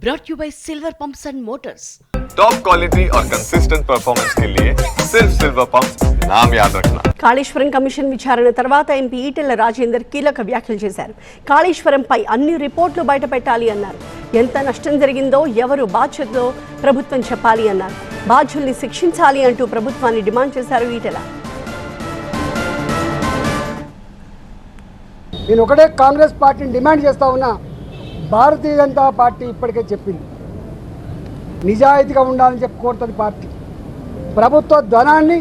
brought you by Silver Pumps and Motors. Top quality और consistent performance के लिए सिर्फ सिल्वर पंप्स नाम याद रखना। కాళేశ్వరం కమిషన్ విచారణ తర్వాత ఎంపీ ఈటెల రాజేందర్ కీలక వ్యాఖ్యలు చేశారు. కాళేశ్వరంపై అన్ని రిపోర్టులు బయటపెట్టాలి అన్నారు. ఎంత నష్టం జరిగిందో ఎవరు బాధ్యతలో ప్రభుత్వం చెప్పాలి అన్నారు. బాధ్యుల్ని శిక్షించాలి అంటూ ప్రభుత్వాన్ని డిమాండ్ చేశారు ఈటెల. నేను ఒకటే కాంగ్రెస్ పార్టీని డిమాండ్ చేస్తా ఉన్నా, భారతీయ జనతా పార్టీ ఇప్పటికే చెప్పింది నిజాయితీగా ఉండాలని చెప్పి కోరుతుంది. పార్టీ ప్రభుత్వ ధనాన్ని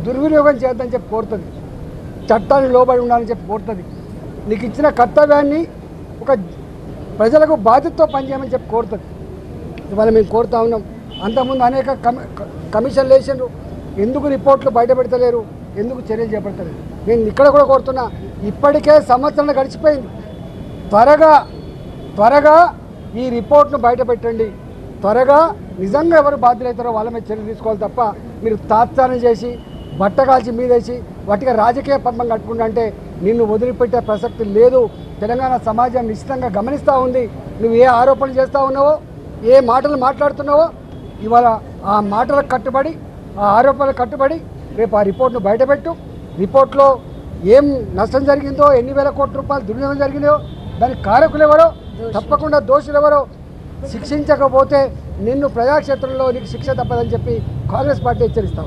దుర్వినియోగం చేయొద్దని చెప్పి కోరుతుంది. చట్టాన్ని లోబడి ఉండాలని చెప్పి కోరుతుంది. నీకు ఇచ్చిన కర్తవ్యాన్ని ఒక ప్రజలకు బాధ్యతతో పనిచేయమని చెప్పి కోరుతుంది. ఇవాళ మేము కోరుతా ఉన్నాం. అంతకుముందు అనేక కమిషన్లు వేసిండ్రు, ఎందుకు రిపోర్ట్లు బయటపెడతలేరు, ఎందుకు చర్యలు చేపడతలేరు. నేను ఇక్కడ కూడా కోరుతున్నా, ఇప్పటికే సంవత్సరం గడిచిపోయింది. త్వరగా ఈ రిపోర్ట్ను బయటపెట్టండి. త్వరగా నిజంగా ఎవరు బాధ్యులవుతారో వాళ్ళ మీద చర్యలు తీసుకోవాలి తప్ప మీరు తాత్సారం చేసి బట్టగాల్చి మీదేసి వాటిగా రాజకీయ పద్మం కట్టుకుంటా అంటే నిన్ను వదిలిపెట్టే ప్రసక్తి లేదు. తెలంగాణ సమాజం నిశ్చితంగా గమనిస్తూ ఉంది. నువ్వు ఏ ఆరోపణలు చేస్తూ ఉన్నావో, ఏ మాటలు మాట్లాడుతున్నావో, ఇవాళ ఆ మాటలకు కట్టుబడి, ఆ ఆరోపణలకు కట్టుబడి రేపు ఆ రిపోర్ట్ను బయటపెట్టు. రిపోర్ట్లో ఏం నష్టం జరిగిందో, ఎన్ని వేల కోట్ల రూపాయలు దుర్వినియోగం జరిగిందో, దానికి కారకులు ఎవరో, తప్పకుండా దోషులు ఎవరో శిక్షించకపోతే నిన్ను ప్రజాక్షేత్రంలో నీకు శిక్ష తప్పదని చెప్పి కాంగ్రెస్ పార్టీ హెచ్చరిస్తాం.